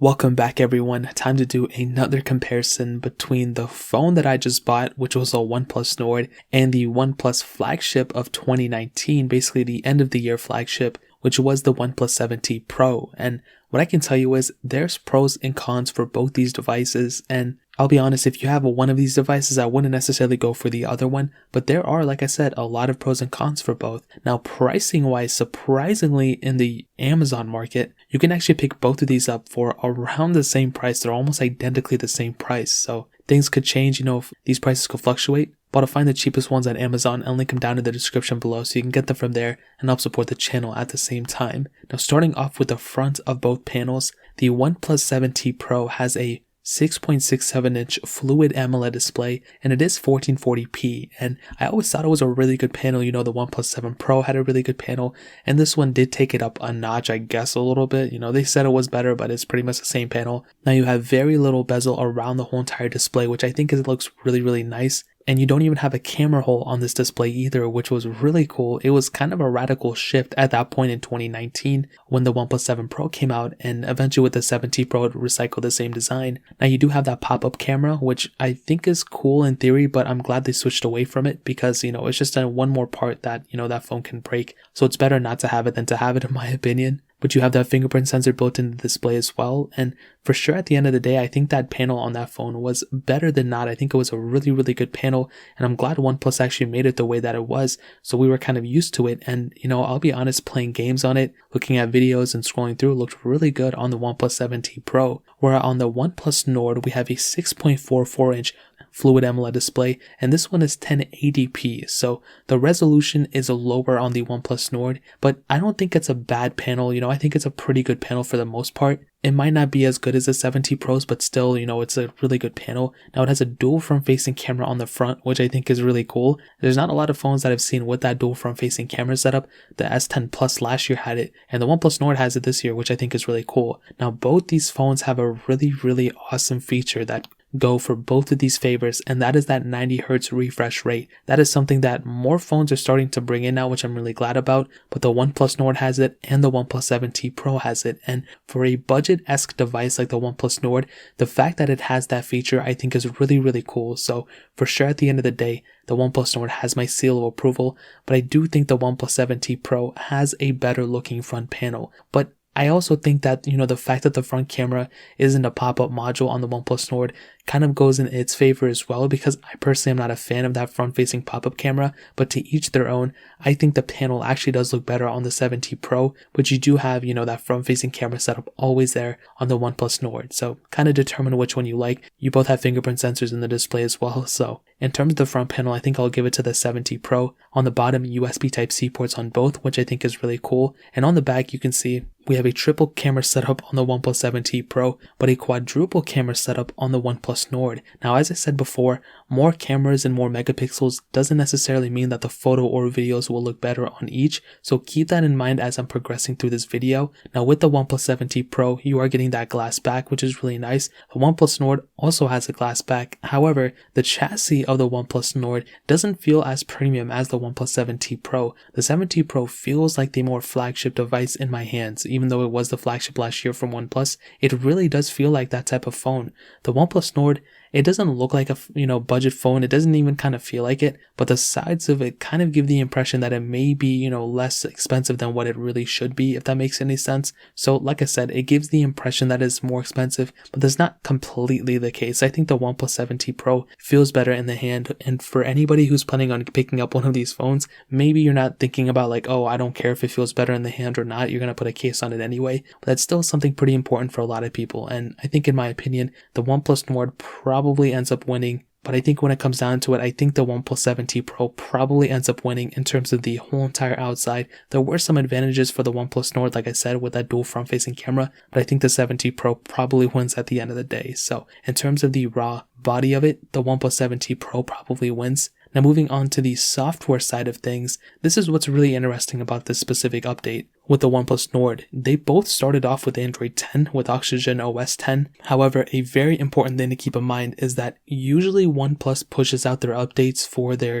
Welcome back everyone. Time to do another comparison between the phone that I just bought, which was a OnePlus Nord, and the OnePlus flagship of 2019, basically the end of the year flagship, which was the OnePlus 7T Pro. And what I can tell you is there's pros and cons for both these devices, and I'll be honest, if you have one of these devices, I wouldn't necessarily go for the other one, but there are, like I said, a lot of pros and cons for both. Now, pricing wise, surprisingly in the Amazon market, you can actually pick both of these up for around the same price. They're almost identically the same price, so things could change, if these prices could fluctuate. But I'll find the cheapest ones on Amazon and link them down in the description below so you can get them from there and help support the channel at the same time. Now, starting off with the front of both panels, the OnePlus 7T Pro has a 6.67-inch fluid AMOLED display, and it is 1440p, and I always thought it was a really good panel. The OnePlus 7 Pro had a really good panel, and this one did take it up a notch, I guess, a little bit. They said it was better, but it's pretty much the same panel. Now you have very little bezel around the whole entire display, which I think looks really, really nice. And you don't even have a camera hole on this display either, which was really cool. It was kind of a radical shift at that point in 2019 when the OnePlus 7 Pro came out, and eventually with the 7T Pro it recycled the same design. Now you do have that pop-up camera, which I think is cool in theory, but I'm glad they switched away from it because, it's just one more part that, that phone can break. So it's better not to have it than to have it, in my opinion. But you have that fingerprint sensor built into the display as well. And for sure, at the end of the day, I think that panel on that phone was better than not. I think it was a really, really good panel. And I'm glad OnePlus actually made it the way that it was. So we were kind of used to it. And, I'll be honest, playing games on it, looking at videos and scrolling through, it looked really good on the OnePlus 7T Pro. Where on the OnePlus Nord, we have a 6.44-inch Fluid AMOLED display, and this one is 1080p, so the resolution is lower on the OnePlus Nord, but I don't think it's a bad panel. I think it's a pretty good panel for the most part. It might not be as good as the 7T Pros, but still, it's a really good panel. Now, it has a dual front-facing camera on the front, which I think is really cool. There's not a lot of phones that I've seen with that dual front-facing camera setup. The S10 Plus last year had it, and the OnePlus Nord has it this year, which I think is really cool. Now, both these phones have a really, really awesome feature that go for both of these favors, and that is that 90 Hertz refresh rate. That is something that more phones are starting to bring in now, which I'm really glad about, but the OnePlus Nord has it and the OnePlus 7T Pro has it, and for a budget-esque device like the OnePlus Nord, the fact that it has that feature I think is really, really cool. So for sure, at the end of the day, the OnePlus Nord has my seal of approval, but I do think the OnePlus 7T Pro has a better looking front panel. But I also think that, the fact that the front camera isn't a pop-up module on the OnePlus Nord kind of goes in its favor as well, because I personally am not a fan of that front-facing pop-up camera, but to each their own. I think the panel actually does look better on the 7T Pro, but you do have, that front-facing camera setup always there on the OnePlus Nord, so kind of determine which one you like. You both have fingerprint sensors in the display as well, so in terms of the front panel, I think I'll give it to the 7T Pro. On the bottom, USB Type-C ports on both, which I think is really cool, and on the back you can see we have a triple camera setup on the OnePlus 7T Pro, but a quadruple camera setup on the OnePlus Nord. Now, as I said before, more cameras and more megapixels doesn't necessarily mean that the photo or videos will look better on each, so keep that in mind as I'm progressing through this video. Now, with the OnePlus 7T Pro, you are getting that glass back, which is really nice. The OnePlus Nord also has a glass back. However, the chassis of the OnePlus Nord doesn't feel as premium as the OnePlus 7T Pro. The 7T Pro feels like the more flagship device in my hands. Even though it was the flagship last year from OnePlus, it really does feel like that type of phone. The OnePlus Nord, it doesn't look like a budget phone. It doesn't even kind of feel like it, but the sides of it kind of give the impression that it may be less expensive than what it really should be, if that makes any sense. So like I said, it gives the impression that it's more expensive, but that's not completely the case. I think the OnePlus 7T Pro feels better in the hand, and for anybody who's planning on picking up one of these phones, maybe you're not thinking about like, oh, I don't care if it feels better in the hand or not, you're gonna put a case on it anyway, but that's still something pretty important for a lot of people. And I think, in my opinion, the OnePlus Nord probably ends up winning, but I think when it comes down to it, I think the OnePlus 7T Pro probably ends up winning in terms of the whole entire outside. There were some advantages for the OnePlus Nord, like I said, with that dual front-facing camera, but I think the 7T Pro probably wins at the end of the day. So in terms of the raw body of it, the OnePlus 7T Pro probably wins. Now, moving on to the software side of things, this is what's really interesting about this specific update. With the OnePlus Nord, they both started off with Android 10 with Oxygen OS 10. However, a very important thing to keep in mind is that usually OnePlus pushes out their updates for their,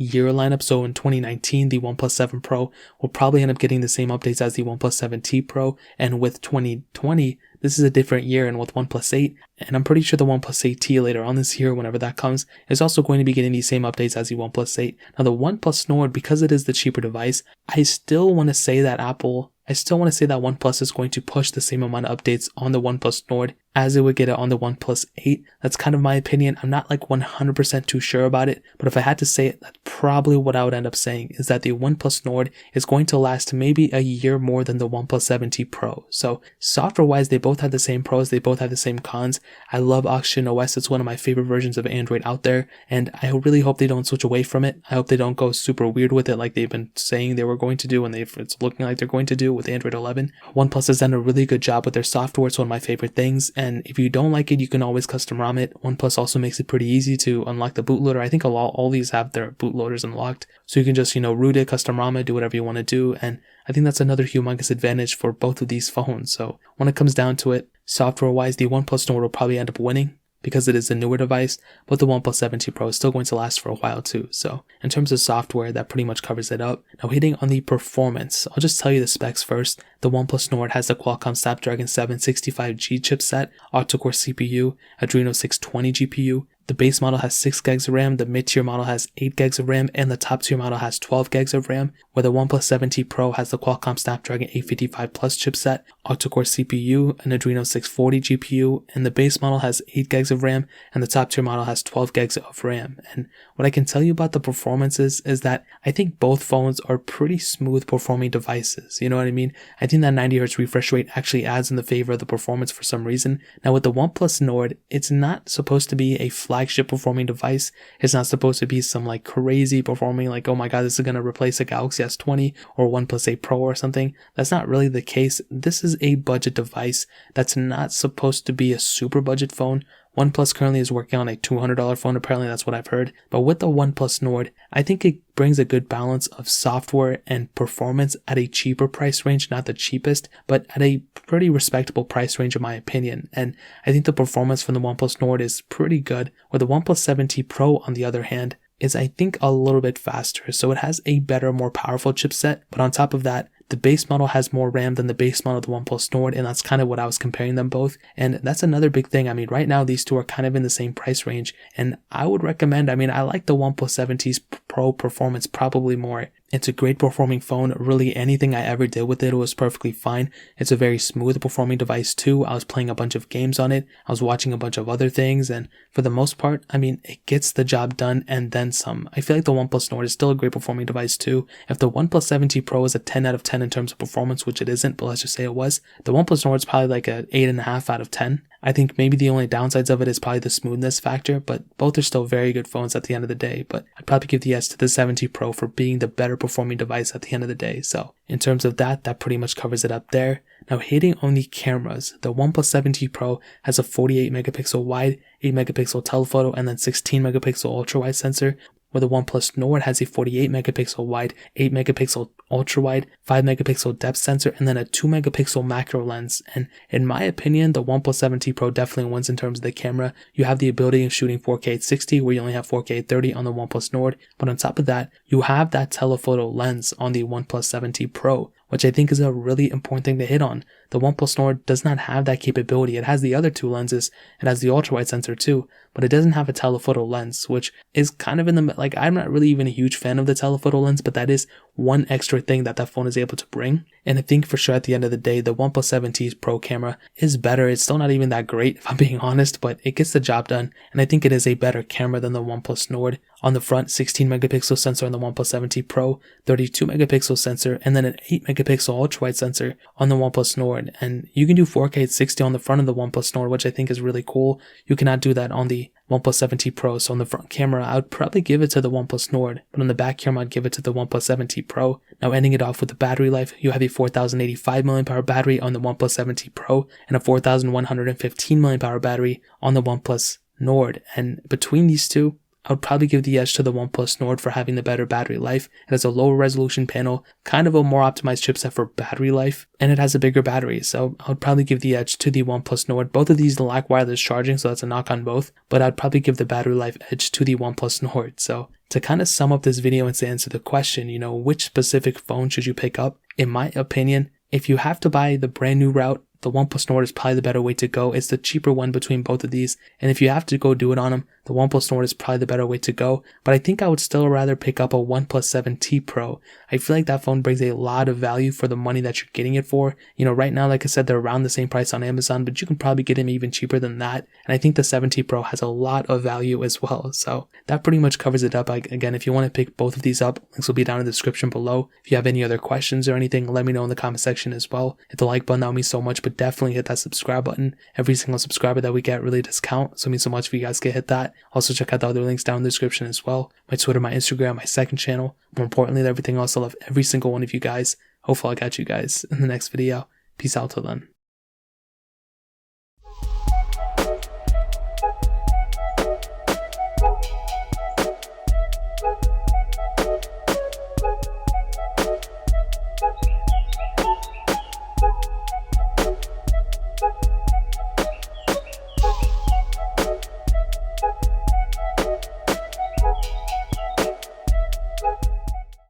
year lineup. So in 2019, the OnePlus 7 Pro will probably end up getting the same updates as the OnePlus 7T Pro. And with 2020, this is a different year, and with OnePlus 8, and I'm pretty sure the OnePlus 8T later on this year, whenever that comes, is also going to be getting these same updates as the OnePlus 8. Now the OnePlus Nord, because it is the cheaper device, I still want to say that OnePlus is going to push the same amount of updates on the OnePlus Nord as it would get it on the OnePlus 8. That's kind of my opinion. I'm not like 100% too sure about it, but if I had to say it, that's probably what I would end up saying, is that the OnePlus Nord is going to last maybe a year more than the OnePlus 7T Pro. So software-wise, they both have the same pros, they both have the same cons. I love Oxygen OS. It's one of my favorite versions of Android out there, and I really hope they don't switch away from it. I hope they don't go super weird with it like they've been saying they were going to do, and it's looking like they're going to do with Android 11. OnePlus has done a really good job with their software. It's one of my favorite things, and if you don't like it, you can always custom ROM it. OnePlus also makes it pretty easy to unlock the bootloader. I think all these have their bootloaders unlocked, so you can just, root it, custom ROM it, do whatever you want to do, and I think that's another humongous advantage for both of these phones. So when it comes down to it, software-wise, the OnePlus Nord will probably end up winning, because it is a newer device, but the OnePlus 7T Pro is still going to last for a while too. So in terms of software, that pretty much covers it up. Now hitting on the performance, I'll just tell you the specs first. The OnePlus Nord has the Qualcomm Snapdragon 765G chipset, octa-core CPU, Adreno 620 GPU. The base model has 6 gigs of RAM, the mid-tier model has 8 gigs of RAM, and the top-tier model has 12 gigs of RAM, where the OnePlus 7T Pro has the Qualcomm Snapdragon 855 Plus chipset, octa-core CPU, an Adreno 640 GPU, and the base model has 8 gigs of RAM, and the top-tier model has 12 gigs of RAM. And what I can tell you about the performances is that I think both phones are pretty smooth performing devices. You know what I mean? I think that 90 Hz refresh rate actually adds in the favor of the performance for some reason. Now with the OnePlus Nord, it's not supposed to be a flagship performing device. It's not supposed to be some like crazy performing, like, oh my god, this is going to replace a Galaxy S20 or OnePlus 8 Pro or something. That's not really the case. This is a budget device that's not supposed to be a super budget phone. OnePlus currently is working on a $200 phone, apparently that's what I've heard. But with the OnePlus Nord, I think it brings a good balance of software and performance at a cheaper price range, not the cheapest, but at a pretty respectable price range in my opinion. And I think the performance from the OnePlus Nord is pretty good, where the OnePlus 7T Pro, on the other hand, is I think a little bit faster. So it has a better, more powerful chipset, but on top of that, the base model has more RAM than the base model of the OnePlus Nord, and that's kind of what I was comparing them both. And that's another big thing. I mean, right now, these two are kind of in the same price range, and I would recommend, I like the OnePlus 7T Pro performance probably more. It's a great performing phone. Really, anything I ever did with it was perfectly fine. It's a very smooth performing device too. I was playing a bunch of games on it. I was watching a bunch of other things, and for the most part, it gets the job done and then some. I feel like the OnePlus Nord is still a great performing device too. If the OnePlus 7T Pro is a 10 out of 10 in terms of performance, which it isn't, but let's just say it was, the OnePlus Nord is probably like a 8.5 out of 10. I think maybe the only downsides of it is probably the smoothness factor, but both are still very good phones at the end of the day. But I'd probably give the edge to the 7T Pro for being the better performing device at the end of the day. So in terms of that pretty much covers it up there. Now hitting on the cameras, the OnePlus 7T Pro has a 48 megapixel wide, 8 megapixel telephoto, and then 16 megapixel ultra wide sensor, where the OnePlus Nord has a 48 megapixel wide, 8 megapixel ultra wide, 5 megapixel depth sensor, and then a 2 megapixel macro lens. And in my opinion, the OnePlus 7T Pro definitely wins in terms of the camera. You have the ability of shooting 4K at 60, where you only have 4K at 30 on the OnePlus Nord. But on top of that, you have that telephoto lens on the OnePlus 7T Pro, which I think is a really important thing to hit on. The OnePlus Nord does not have that capability. It has the other two lenses. It has the ultra-wide sensor too, but it doesn't have a telephoto lens, which is kind of in the, I'm not really even a huge fan of the telephoto lens, but that is one extra thing that phone is able to bring. And I think for sure at the end of the day, the OnePlus 7T's Pro camera is better. It's still not even that great, if I'm being honest, but it gets the job done. And I think it is a better camera than the OnePlus Nord. On the front, 16 megapixel sensor on the OnePlus 7T Pro, 32 megapixel sensor, and then an 8 megapixel ultra-wide sensor on the OnePlus Nord. And you can do 4K at 60 on the front of the OnePlus Nord, which I think is really cool. You cannot do that on the OnePlus 7T Pro. So on the front camera, I would probably give it to the OnePlus Nord, but on the back camera, I'd give it to the OnePlus 7T Pro. Now ending it off with the battery life, you have a 4085 mAh battery on the OnePlus 7T Pro and a 4115 mAh battery on the OnePlus Nord. And between these two, I would probably give the edge to the OnePlus Nord for having the better battery life. It has a lower resolution panel, kind of a more optimized chipset for battery life, and it has a bigger battery, so I would probably give the edge to the OnePlus Nord. Both of these lack wireless charging, so that's a knock on both, but I'd probably give the battery life edge to the OnePlus Nord. So to kind of sum up this video and to answer the question, which specific phone should you pick up? In my opinion, if you have to buy the brand new route, the OnePlus Nord is probably the better way to go. It's the cheaper one between both of these, and if you have to go do it on them, the OnePlus Nord is probably the better way to go. But I think I would still rather pick up a OnePlus 7T Pro. I feel like that phone brings a lot of value for the money that you're getting it for. You know, right now, like I said, they're around the same price on Amazon, but you can probably get them even cheaper than that. And I think the 7T Pro has a lot of value as well. So that pretty much covers it up. Again, if you want to pick both of these up, links will be down in the description below. If you have any other questions or anything, let me know in the comment section as well. Hit the like button, that would mean so much, but definitely hit that subscribe button. Every single subscriber that we get really does count, so it means so much if you guys can hit that. Also check out the other links down in the description as well. My Twitter, my Instagram, my second channel. More importantly than everything else, I love every single one of you guys. Hopefully I'll catch you guys in the next video. Peace out till then.